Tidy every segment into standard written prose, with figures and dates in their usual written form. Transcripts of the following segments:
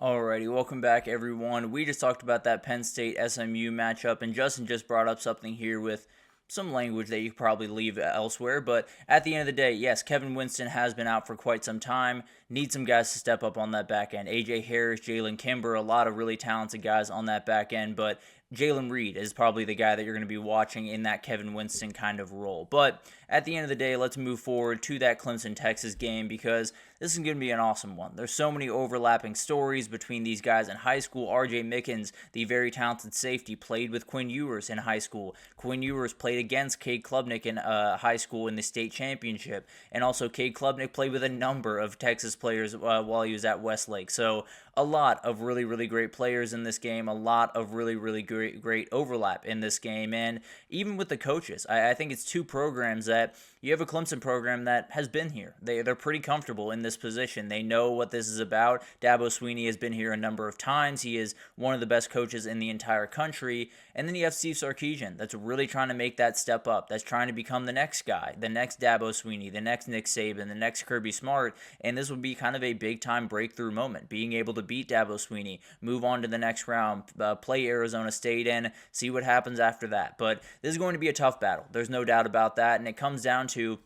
Alrighty, welcome back everyone. We just talked about that Penn State SMU matchup, and Justin just brought up something here with some language that you could probably leave elsewhere. But at the end of the day, yes, Kevin Winston has been out for quite some time. Need some guys to step up on that back end. AJ Harris, Jalen Kimber, a lot of really talented guys on that back end, but Jalen Reed is probably the guy that you're going to be watching in that Kevin Winston kind of role. But at the end of the day, let's move forward to that Clemson-Texas game because this is going to be an awesome one. There's so many overlapping stories between these guys in high school. RJ Mickens, the very talented safety, played with Quinn Ewers in high school. Quinn Ewers played against Cade Klubnik in high school in the state championship. And also Cade Klubnik played with a number of Texas players while he was at Westlake. So a lot of really, really great players in this game. A lot of really, really great overlap in this game. And even with the coaches, I think it's two programs that you have a Clemson program that has been here. They're pretty comfortable in this position. They know what this is about. Dabo Swinney has been here a number of times. He is one of the best coaches in the entire country. And then you have Steve Sarkisian that's really trying to make that step up, that's trying to become the next guy, the next Dabo Swinney, the next Nick Saban, the next Kirby Smart. And this would be kind of a big-time breakthrough moment, being able to beat Dabo Swinney, move on to the next round, play Arizona State, and see what happens after that. But this is going to be a tough battle. There's no doubt about that, and it comes down to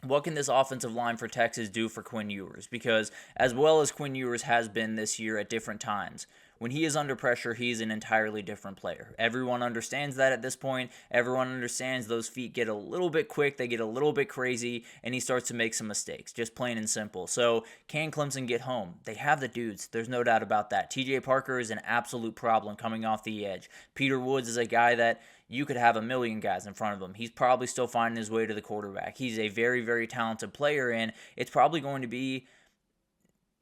what can this offensive line for Texas do for Quinn Ewers? Because as well as Quinn Ewers has been this year at different times, when he is under pressure, he's an entirely different player. Everyone understands that at this point. Everyone understands those feet get a little bit quick, they get a little bit crazy, and he starts to make some mistakes, just plain and simple. So can Clemson get home? They have the dudes. There's no doubt about that. TJ Parker is an absolute problem coming off the edge. Peter Woods is a guy that you could have a million guys in front of him. He's probably still finding his way to the quarterback. He's a very, very talented player, and it's probably going to be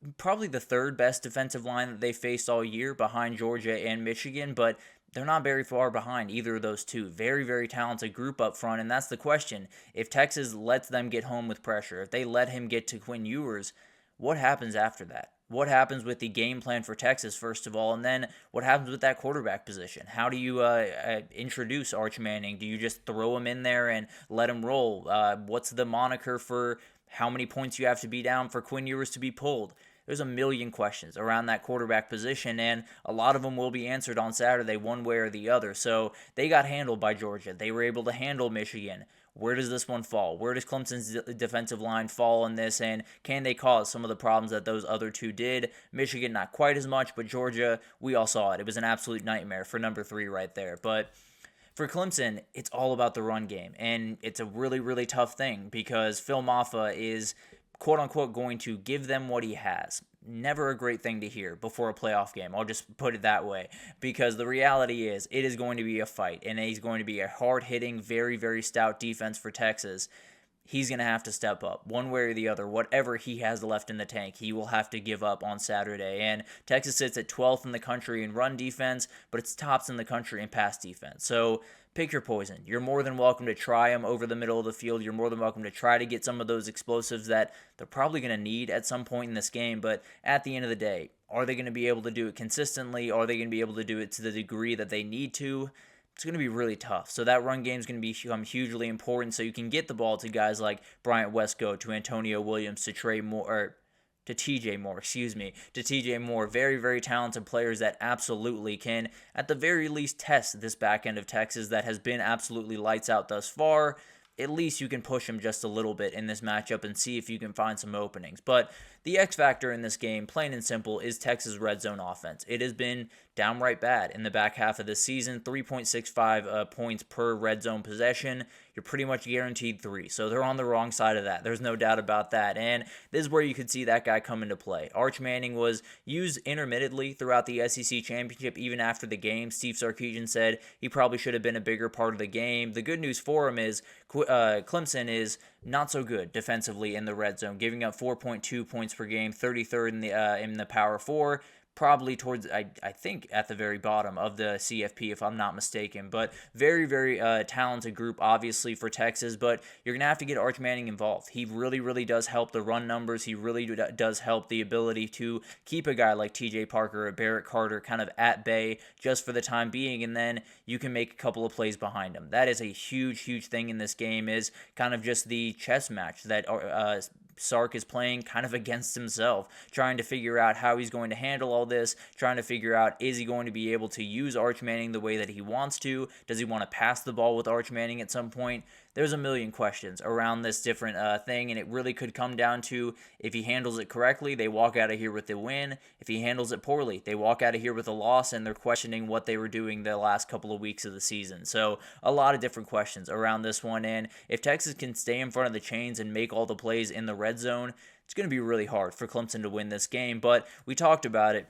the third best defensive line that they faced all year behind Georgia and Michigan, but they're not very far behind either of those two. Very, very talented group up front, and that's the question. If Texas lets them get home with pressure, if they let him get to Quinn Ewers, what happens after that? What happens with the game plan for Texas, first of all, and then what happens with that quarterback position? How do you introduce Arch Manning? Do you just throw him in there and let him roll? What's the moniker for how many points you have to be down for Quinn Ewers to be pulled? There's a million questions around that quarterback position, and a lot of them will be answered on Saturday one way or the other. So they got handled by Georgia. They were able to handle Michigan. Where does this one fall? Where does Clemson's defensive line fall in this, and can they cause some of the problems that those other two did? Michigan, not quite as much, but Georgia, we all saw it. It was an absolute nightmare for number 3 right there. But for Clemson, it's all about the run game, and it's a really, really tough thing because Phil Maffa is quote-unquote going to give them what he has. Never a great thing to hear before a playoff game. I'll just put it that way. Because the reality is, it is going to be a fight. And he's going to be a hard-hitting, very, very stout defense for Texas. He's going to have to step up one way or the other. Whatever he has left in the tank, he will have to give up on Saturday. And Texas sits at 12th in the country in run defense, but it's tops in the country in pass defense. So pick your poison. You're more than welcome to try them over the middle of the field. You're more than welcome to try to get some of those explosives that they're probably going to need at some point in this game. But at the end of the day, are they going to be able to do it consistently? Are they going to be able to do it to the degree that they need to? It's going to be really tough. So that run game is going to become hugely important so you can get the ball to guys like Bryant Westco, to Antonio Williams, to TJ Moore. Very, very talented players that absolutely can, at the very least, test this back end of Texas that has been absolutely lights out thus far. At least you can push them just a little bit in this matchup and see if you can find some openings. But the X factor in this game, plain and simple, is Texas' red zone offense. It has been downright bad in the back half of the season. 3.65 points per red zone possession. You're pretty much guaranteed 3. So they're on the wrong side of that. There's no doubt about that. And this is where you could see that guy come into play. Arch Manning was used intermittently throughout the SEC championship, even after the game. Steve Sarkisian said he probably should have been a bigger part of the game. The good news for him is Clemson is not so good defensively in the red zone, giving up 4.2 points per game, 33rd in the Power 4. Probably towards, I think, at the very bottom of the CFP, if I'm not mistaken. But very, very talented group, obviously, for Texas. But you're going to have to get Arch Manning involved. He really, really does help the run numbers. He really does help the ability to keep a guy like TJ Parker or Barrett Carter kind of at bay just for the time being. And then you can make a couple of plays behind him. That is a huge, huge thing in this game, is kind of just the chess match that Sark is playing kind of against himself, trying to figure out how he's going to handle all this, trying to figure out, is he going to be able to use Arch Manning the way that he wants to? Does he want to pass the ball with Arch Manning at some point? There's a million questions around this different thing, and it really could come down to, if he handles it correctly, they walk out of here with the win. If he handles it poorly, they walk out of here with a loss, and they're questioning what they were doing the last couple of weeks of the season. So a lot of different questions around this one, and if Texas can stay in front of the chains and make all the plays in the red zone, it's going to be really hard for Clemson to win this game. But we talked about it.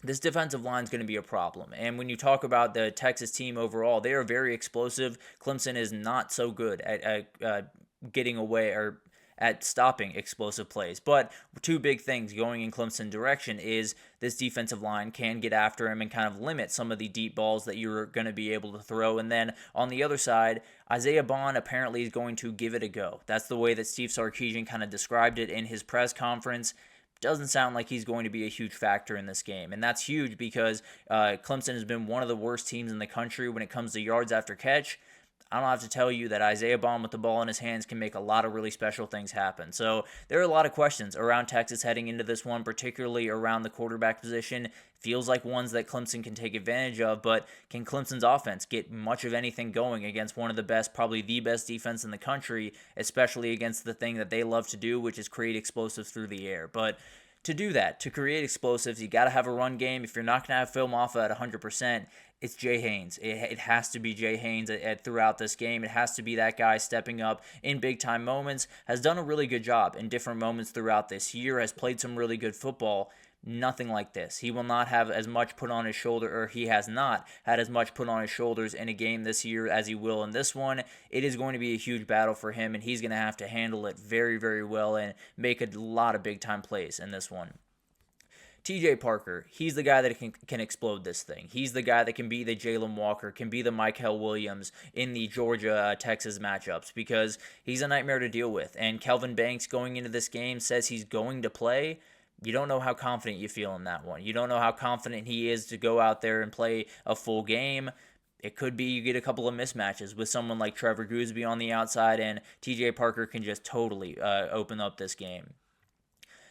This defensive line is going to be a problem. And when you talk about the Texas team overall, they are very explosive. Clemson is not so good at getting away or at stopping explosive plays. But two big things going in Clemson direction is this defensive line can get after him and kind of limit some of the deep balls that you're going to be able to throw. And then on the other side, Isaiah Bond apparently is going to give it a go. That's the way that Steve Sarkisian kind of described it in his press conference. Doesn't sound like he's going to be a huge factor in this game. And that's huge because Clemson has been one of the worst teams in the country when it comes to yards after catch. I don't have to tell you that Isaiah Bond with the ball in his hands can make a lot of really special things happen. So there are a lot of questions around Texas heading into this one, particularly around the quarterback position. Feels like ones that Clemson can take advantage of, but can Clemson's offense get much of anything going against one of the best, probably the best defense in the country, especially against the thing that they love to do, which is create explosives through the air? But to do that, to create explosives, you got to have a run game. If you're not going to have Phil Maffa at 100%, it's Jay Haynes. It has to be Jay Haynes throughout this game. It has to be that guy stepping up in big-time moments, has done a really good job in different moments throughout this year, has played some really good football. Nothing like this. He will not have as much put on his shoulder, or he has not had as much put on his shoulders in a game this year as he will in this one. It is going to be a huge battle for him, and he's going to have to handle it very, very well and make a lot of big-time plays in this one. TJ Parker, he's the guy that can explode this thing. He's the guy that can be the Jalen Walker, can be the Michael Williams in the Georgia-Texas matchups, because he's a nightmare to deal with. And Kelvin Banks going into this game says he's going to play. You don't know how confident you feel in that one. You don't know how confident he is to go out there and play a full game. It could be you get a couple of mismatches with someone like Trevor Gooseby on the outside, and TJ Parker can just totally open up this game.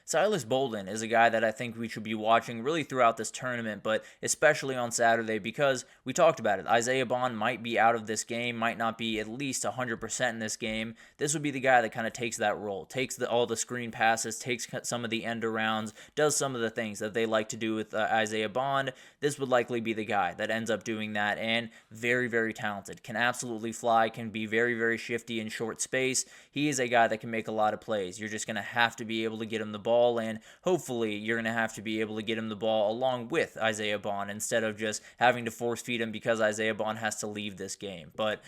Silas Bolden is a guy that I think we should be watching really throughout this tournament, but especially on Saturday, because we talked about it. Isaiah Bond might be out of this game, might not be at least 100% in this game. This would be the guy that kind of takes that role, takes all the screen passes, takes some of the end arounds, does some of the things that they like to do with Isaiah Bond. This would likely be the guy that ends up doing that, and very, very talented. Can absolutely fly, can be very, very shifty in short space. He is a guy that can make a lot of plays. You're just going to have to be able to get him the ball, and hopefully you're going to have to be able to get him the ball along with Isaiah Bond instead of just having to force feed him because Isaiah Bond has to leave this game. But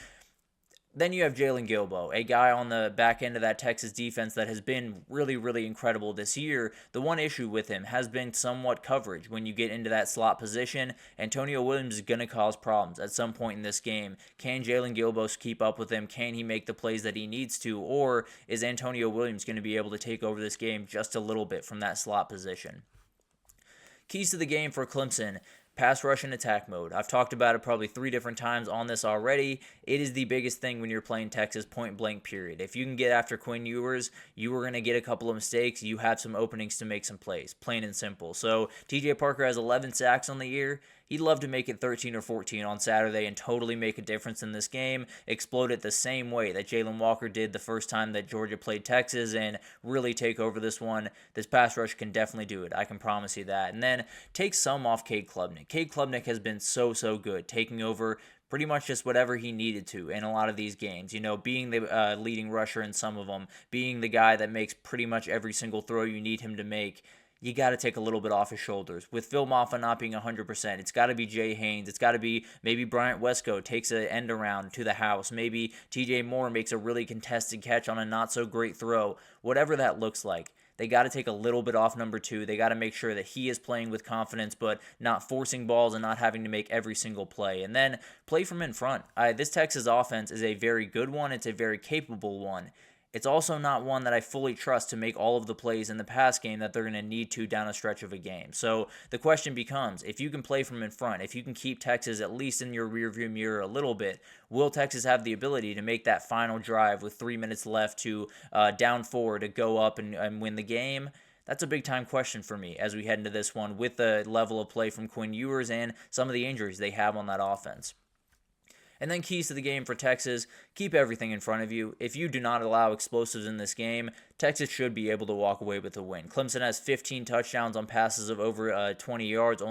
then you have Jalen Gilbo, a guy on the back end of that Texas defense that has been really, really incredible this year. The one issue with him has been somewhat coverage. When you get into that slot position, Antonio Williams is going to cause problems at some point in this game. Can Jalen Gilbo keep up with him? Can he make the plays that he needs to? Or is Antonio Williams going to be able to take over this game just a little bit from that slot position? Keys to the game for Clemson: pass rush and attack mode. I've talked about it probably 3 different times on this already. It is the biggest thing when you're playing Texas, point blank period. If you can get after Quinn Ewers, you are going to get a couple of mistakes. You have some openings to make some plays, plain and simple. So TJ Parker has 11 sacks on the year. He'd love to make it 13 or 14 on Saturday and totally make a difference in this game, explode it the same way that Jalen Walker did the first time that Georgia played Texas, and really take over this one. This pass rush can definitely do it. I can promise you that. And then take some off Cade Klubnik. Cade Klubnik has been so good, taking over pretty much just whatever he needed to in a lot of these games. You know, being the leading rusher in some of them, being the guy that makes pretty much every single throw you need him to make. You got to take a little bit off his shoulders. With Phil Maffa not being 100%, it's got to be Jay Haynes. It's got to be maybe Bryant Wesco takes an end around to the house. Maybe TJ Moore makes a really contested catch on a not-so-great throw. Whatever that looks like, they got to take a little bit off number 2. They got to make sure that he is playing with confidence, but not forcing balls and not having to make every single play. And then play from in front. This Texas offense is a very good one. It's a very capable one. It's also not one that I fully trust to make all of the plays in the pass game that they're going to need to down a stretch of a game. So the question becomes, if you can play from in front, if you can keep Texas at least in your rearview mirror a little bit, will Texas have the ability to make that final drive with 3 minutes left to down 4 to go up and win the game? That's a big time question for me as we head into this one with the level of play from Quinn Ewers and some of the injuries they have on that offense. And then keys to the game for Texas, keep everything in front of you. If you do not allow explosives in this game, Texas should be able to walk away with a win. Clemson has 15 touchdowns on passes of over 20 yards,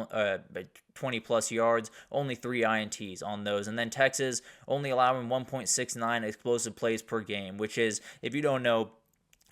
20 plus yards, only 3 INTs on those. And then Texas only allowing 1.69 explosive plays per game, which is, if you don't know,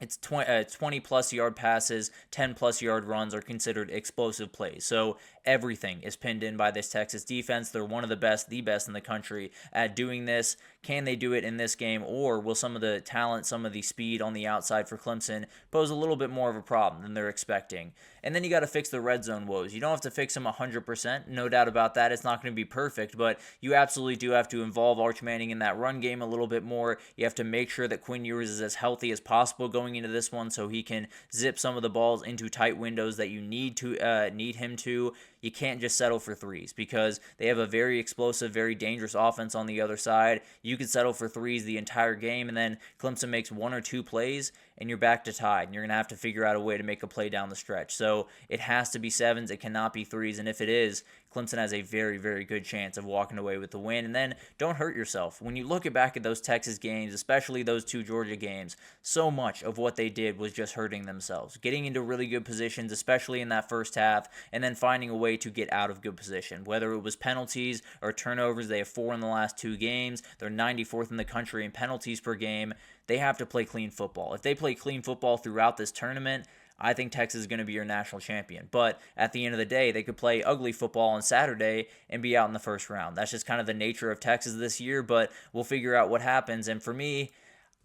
it's 20 plus yard passes, 10 plus yard runs are considered explosive plays. So everything is pinned in by this Texas defense. They're one of the best in the country at doing this. Can they do it in this game, or will some of the talent, some of the speed on the outside for Clemson pose a little bit more of a problem than they're expecting? And then you got to fix the red zone woes. You don't have to fix them 100%, no doubt about that. It's not going to be perfect, but you absolutely do have to involve Arch Manning in that run game a little bit more. You have to make sure that Quinn Ewers is as healthy as possible going into this one so he can zip some of the balls into tight windows that you need him to. You can't just settle for threes because they have a very explosive, very dangerous offense on the other side. You could settle for threes the entire game, and then Clemson makes 1 or 2 plays, and you're back to tied, and you're going to have to figure out a way to make a play down the stretch. So it has to be 7s. It cannot be 3s, and if it is, Clemson has a very, very good chance of walking away with the win. And then don't hurt yourself. When you look back at those Texas games, especially those 2 Georgia games, so much of what they did was just hurting themselves. Getting into really good positions, especially in that first half, and then finding a way to get out of good position. Whether it was penalties or turnovers, they have 4 in the last 2 games. They're 94th in the country in penalties per game. They have to play clean football. If they play clean football throughout this tournament, I think Texas is going to be your national champion. But at the end of the day, they could play ugly football on Saturday and be out in the first round. That's just kind of the nature of Texas this year, but we'll figure out what happens. And for me,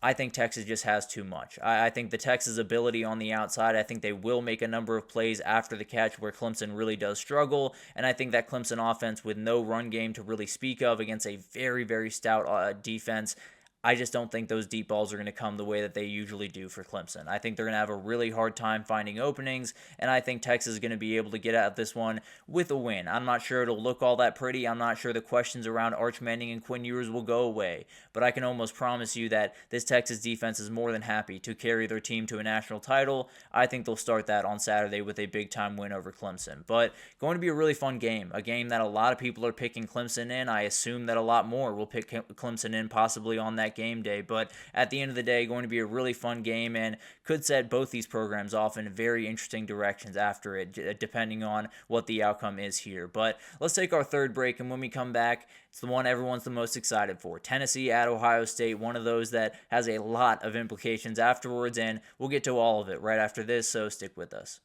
I think Texas just has too much. I think the Texas ability on the outside, I think they will make a number of plays after the catch where Clemson really does struggle. And I think that Clemson offense with no run game to really speak of against a very, very stout defense, I just don't think those deep balls are going to come the way that they usually do for Clemson. I think they're going to have a really hard time finding openings, and I think Texas is going to be able to get out this one with a win. I'm not sure it'll look all that pretty. I'm not sure the questions around Arch Manning and Quinn Ewers will go away, but I can almost promise you that this Texas defense is more than happy to carry their team to a national title. I think they'll start that on Saturday with a big-time win over Clemson. But going to be a really fun game, a game that a lot of people are picking Clemson in. I assume that a lot more will pick Clemson in possibly on that game day, but at the end of the day, going to be a really fun game and could set both these programs off in very interesting directions after it, depending on what the outcome is here. But let's take our third break, and when we come back, it's the one everyone's the most excited for. Tennessee at Ohio State, one of those that has a lot of implications afterwards, and we'll get to all of it right after this, so stick with us.